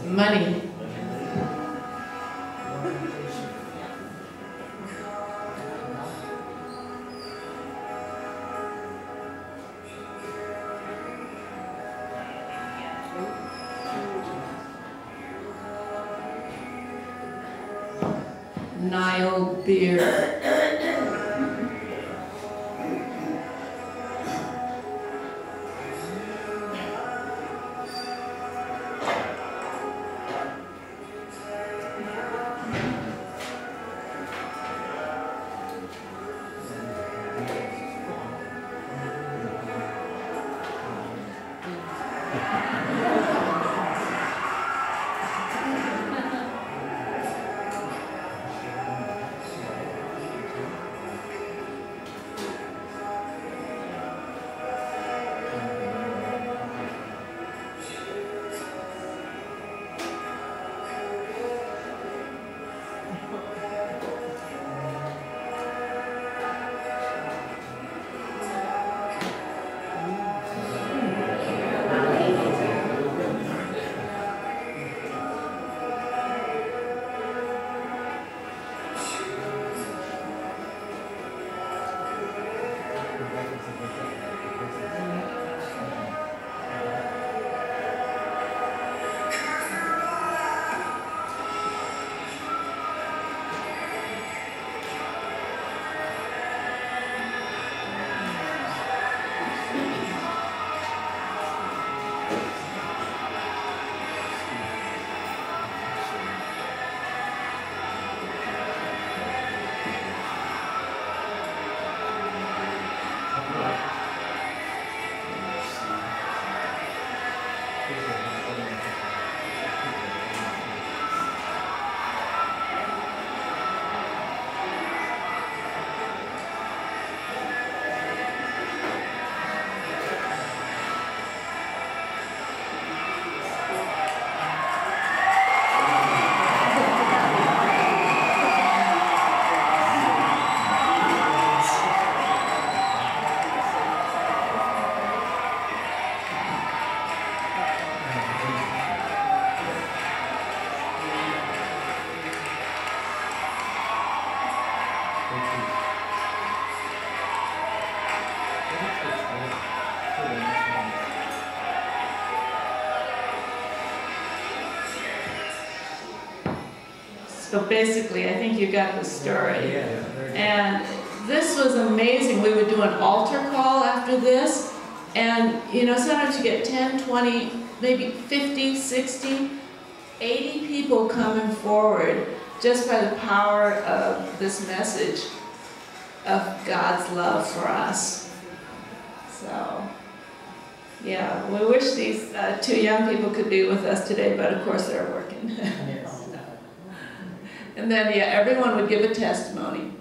money. Nile beer. So basically, I think you got the story. And this was amazing. We would do an altar call after this. And, you know, sometimes you get 10, 20, maybe 50, 60, 80 people coming forward just by the power of this message of God's love for us. So, yeah, we wish these two young people could be with us today, but of course they're working. And then, yeah, everyone would give a testimony.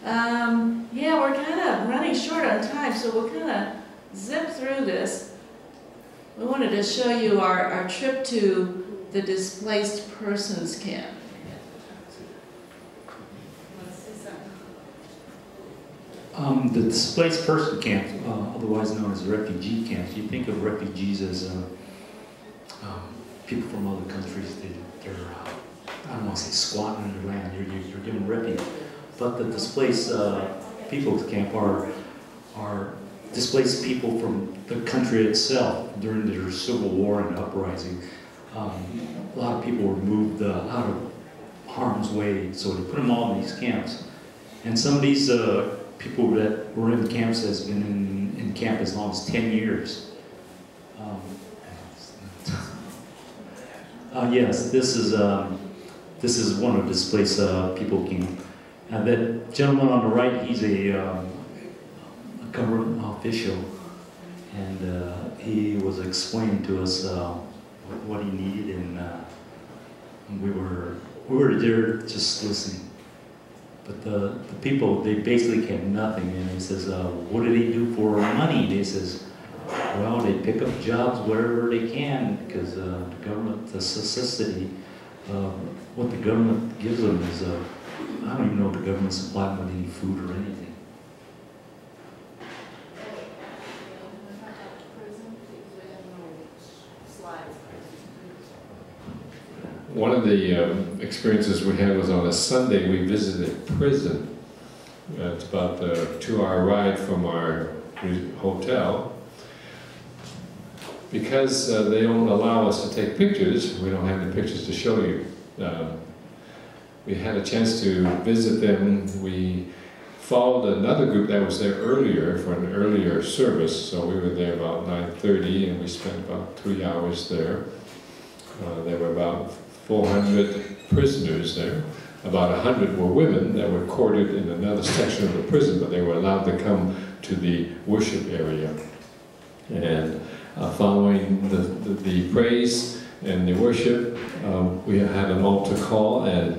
Yeah, we're kind of running short on time, so we'll kind of zip through this. We wanted to show you our trip to the displaced persons camp. The displaced person camp, otherwise known as refugee camps, you think of refugees as people from other countries. They're I don't want to say squatting in their land, you're given refuge. But the displaced people's camp are displaced people from the country itself during their civil war and uprising. A lot of people were moved out of harm's way, so they put them all in these camps. And some of these people that were in the camps has been in camp as long as 10 years. Yes, this is one of the displaced people camp. And that gentleman on the right, he's a government official, and he was explaining to us what he needed, and we were there just listening. But the people, they basically had nothing, and he says, what do they do for money? They says, well, they pick up jobs wherever they can, because the government, the subsidy, what the government gives them is, I don't even know if the government supplies them with any food or anything. one of the experiences we had was on a Sunday. We visited prison. It's about a 2-hour ride from our hotel. Because they don't allow us to take pictures, we don't have any pictures to show you. We had a chance to visit them. We followed another group that was there earlier for an earlier service, so we were there about 9:30 and we spent about 3 hours there. There were about 400 prisoners there. About 100 were women that were quartered in another section of the prison, but they were allowed to come to the worship area. And following the praise and the worship, we had an altar call, and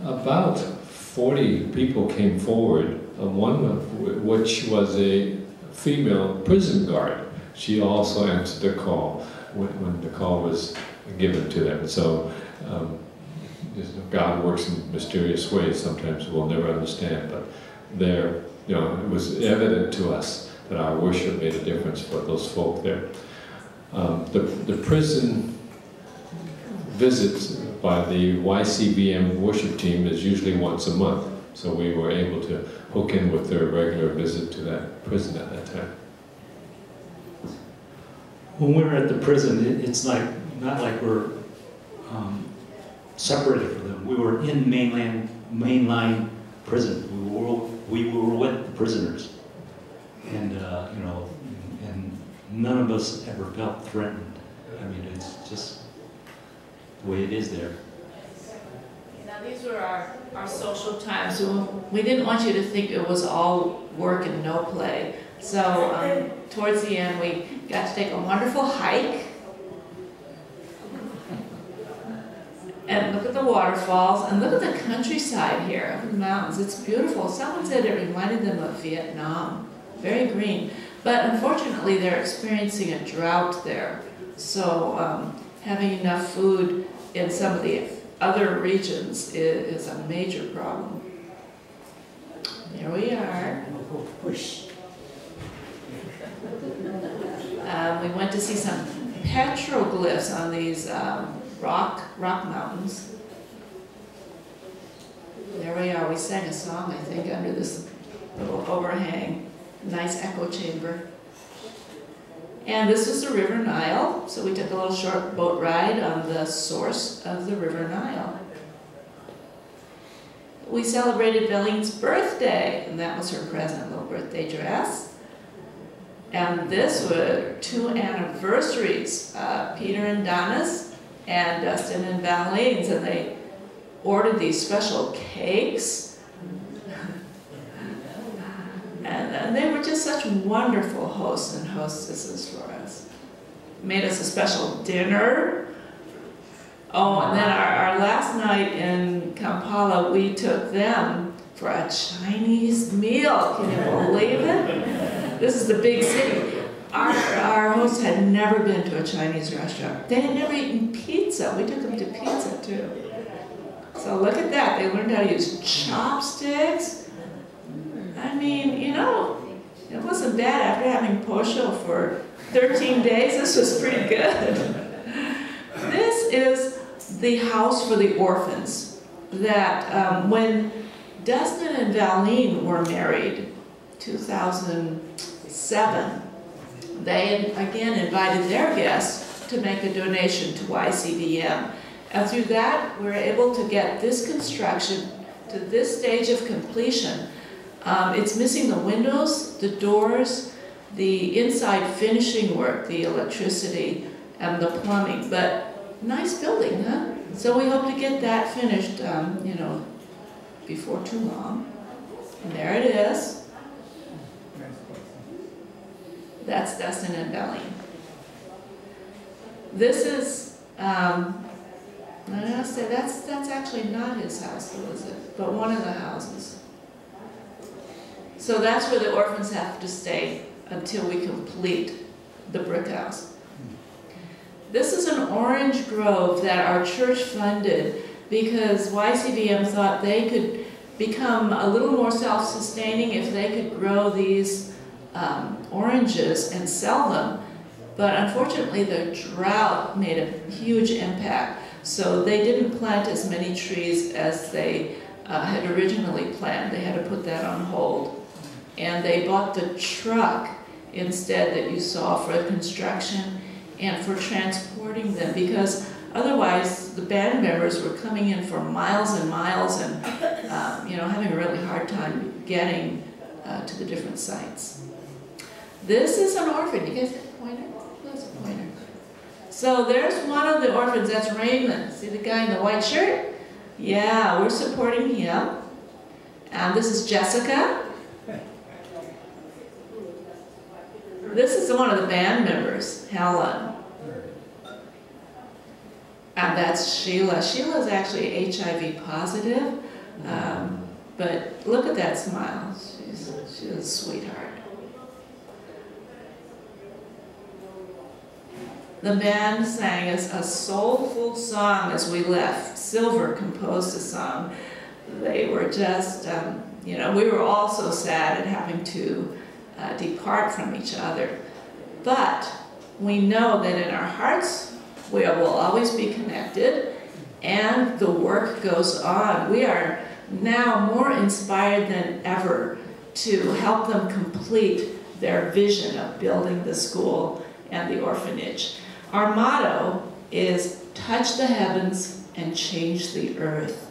about 40 people came forward, one of which was a female prison guard. She also answered the call when the call was given to them. So God works in mysterious ways. Sometimes we'll never understand, but there, it was evident to us that our worship made a difference for those folk there. The prison visits by the YCBM worship team is usually once a month, so we were able to hook in with their regular visit to that prison at that time. When we were at the prison, it's like not like we're separated from them. We were in mainline prison. We were with the prisoners, and and none of us ever felt threatened. I mean, it's just the way it is there. Now these were our social times. We didn't want you to think it was all work and no play. So towards the end, we got to take a wonderful hike and look at the waterfalls and look at the countryside here, up in the mountains. It's beautiful. Someone said it reminded them of Vietnam. Very green. But unfortunately, they're experiencing a drought there. So having enough food in some of the other regions is a major problem. There we are. We went to see some petroglyphs on these rock mountains. There we are. We sang a song, I think, under this little overhang. Nice echo chamber. And this was the River Nile, so we took a little short boat ride on the source of the River Nile. We celebrated Veline's birthday, and that was her present, little birthday dress. And this were 2 anniversaries, Peter and Donna's, and Dustin and Valine's, and they ordered these special cakes. And they were just such wonderful hosts and hostesses for us. Made us a special dinner. Oh, and then our last night in Kampala, we took them for a Chinese meal. Can you believe it? This is the big city. Our hosts had never been to a Chinese restaurant. They had never eaten pizza. We took them to pizza too. So look at that. They learned how to use chopsticks. I mean, it wasn't bad after having posho for 13 days. This was pretty good. This is the house for the orphans that when Dustin and Valine were married, 2007, they again invited their guests to make a donation to YCBM. And through that, we were able to get this construction to this stage of completion. It's missing the windows, the doors, the inside finishing work, the electricity, and the plumbing. But nice building, huh? So we hope to get that finished, before too long. And there it is. That's Dustin and Valine. This is, I gotta say, that's actually not his house, though, is it? But one of the houses. So that's where the orphans have to stay until we complete the brick house. This is an orange grove that our church funded because YCBM thought they could become a little more self-sustaining if they could grow these oranges and sell them. But unfortunately, the drought made a huge impact. So they didn't plant as many trees as they had originally planned. They had to put that on hold. And they bought the truck instead that you saw for construction and for transporting them, because otherwise the band members were coming in for miles and miles and having a really hard time getting to the different sites. This is an orphan. You guys have a pointer? That's a pointer. So there's one of the orphans. That's Raymond. See the guy in the white shirt? Yeah, we're supporting him. And this is Jessica. This is one of the band members, Helen. And that's Sheila. Sheila is actually HIV positive, but look at that smile. She's a sweetheart. The band sang us a soulful song as we left. Silver composed a song. They were just, we were all so sad at having to depart from each other. But we know that in our hearts, we will always be connected, and the work goes on. We are now more inspired than ever to help them complete their vision of building the school and the orphanage. Our motto is touch the heavens and change the earth.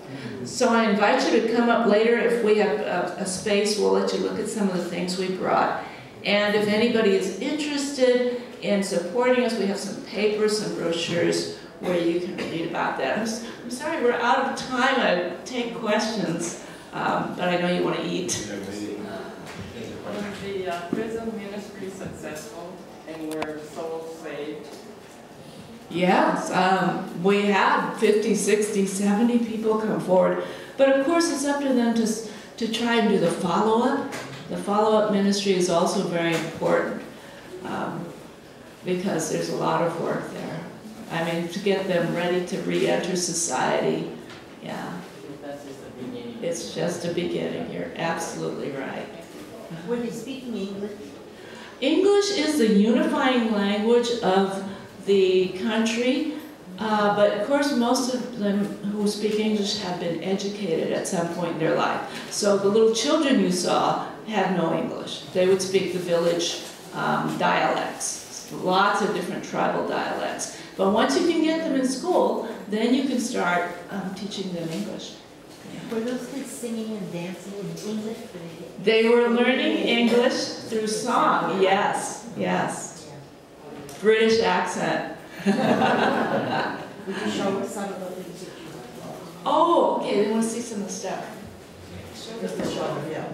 So I invite you to come up later. If we have a space, we'll let you look at some of the things we brought. And if anybody is interested in supporting us, we have some papers, some brochures where you can read about that. I'm sorry we're out of time. I take questions, but I know you want to eat. Was the prison ministry successful and were souls saved? Yes, we had 50, 60, 70 people come forward. But of course it's up to them to try and do the follow-up. The follow-up ministry is also very important because there's a lot of work there. I mean, to get them ready to re-enter society, yeah. That's just the beginning. It's just a beginning. You're absolutely right. Were they speaking English? English is the unifying language of the country, but of course most of them who speak English have been educated at some point in their life. So the little children you saw had no English. They would speak the village dialects, lots of different tribal dialects. But once you can get them in school, then you can start teaching them English. Were those kids singing and dancing in English? They were learning English through song, yes, yes. British accent. Would you show us some of the things that you Oh, okay, they want to see some of the stuff. Just to show, yeah.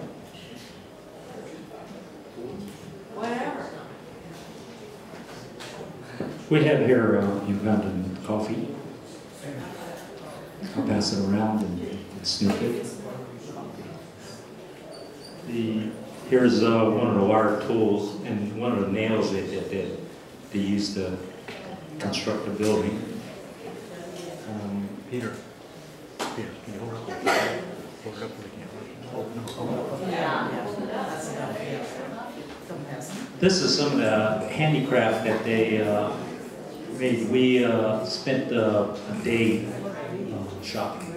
Whatever. We have here Ugandan coffee. I'll pass it around and snoop it. Here's one of the wire tools and one of the nails that they use to construct the building. Peter, can you hold it up? Hold it up for the camera. This is some of the handicraft that they made. We spent a day shopping.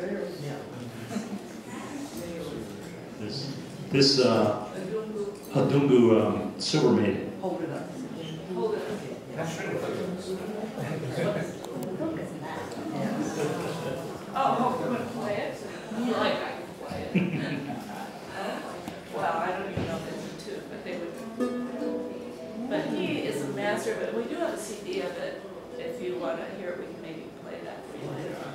This Adungu silver maiden. Hold it up. Hold it up. Oh, you want to play it? You like I can play it. Well, I don't even know if it's a tune, but they would. But he is a master of it. We do have a CD of it. If you want to hear it, we can maybe play that for you later on.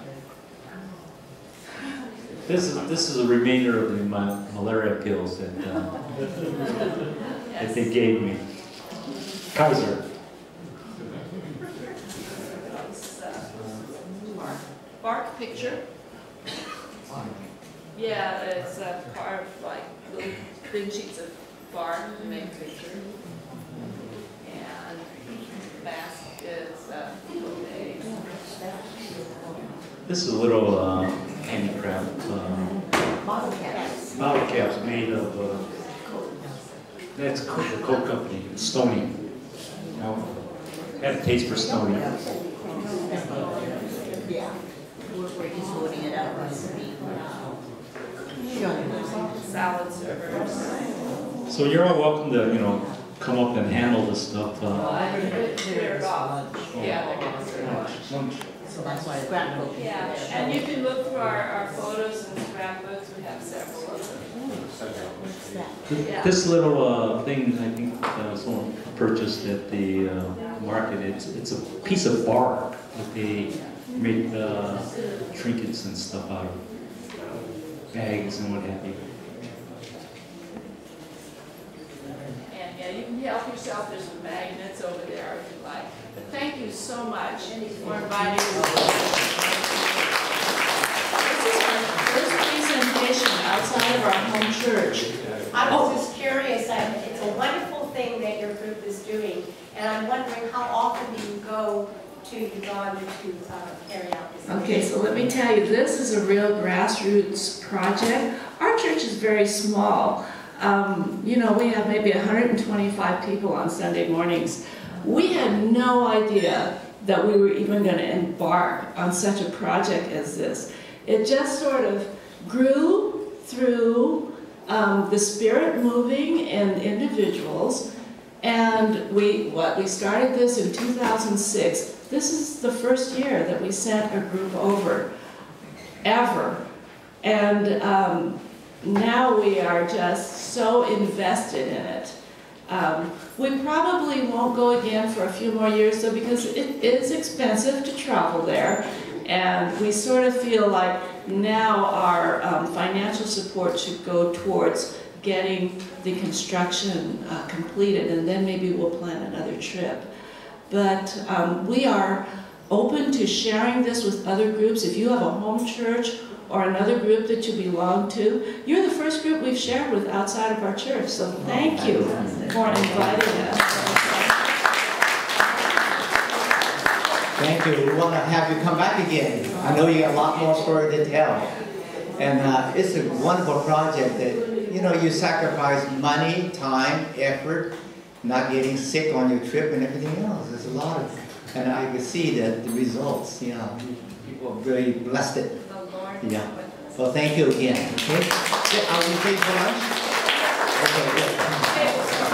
This is a remainder of the malaria pills that that they gave me. Kaiser. Bark picture. Yeah, it's carved like little thin sheets of bark to make a picture. And mask is made. This is a little handicraft Bottle caps. bottle caps made of that's the Coke company, Stony. Now, had a taste for Stony. Yeah. salad servers. So you're all welcome to, come up and handle this stuff. Well, I clear it off. Yeah, they're gonna serve lunch. So that's why scrapbook. Yeah, and you can look through our photos and scrapbooks, we have several of them. Yeah. This little thing, I think someone purchased at the market, it's a piece of bark that they make trinkets and stuff out of, bags and what have you. And yeah, you can help yourself, there's some magnets over there if you like. But thank you so much for inviting us. This is our first presentation outside of our home church. I was just curious, it's a wonderful thing that your group is doing, and I'm wondering how often do you go to Uganda to carry out this? Okay, so let me tell you, this is a real grassroots project. Our church is very small. We have maybe 125 people on Sunday mornings. We had no idea that we were even going to embark on such a project as this. It just sort of grew through the Spirit moving in individuals, and we started this in 2006. This is the first year that we sent a group over, ever. And now we are just so invested in it. We probably won't go again for a few more years though, because it is expensive to travel there. And we sort of feel like now our financial support should go towards getting the construction completed, and then maybe we'll plan another trip. But we are open to sharing this with other groups. If you have a home church or another group that you belong to, you're the first group we've shared with outside of our church. So thank you for inviting us. Thank you. We want to have you come back again. I know you got a lot more story to tell. And it's a wonderful project that, you sacrifice money, time, effort, not getting sick on your trip and everything else. There's a lot of, and I can see that the results, people are very blessed it. Yeah. Well, thank you again. Okay. Are we paid for lunch? Okay, good.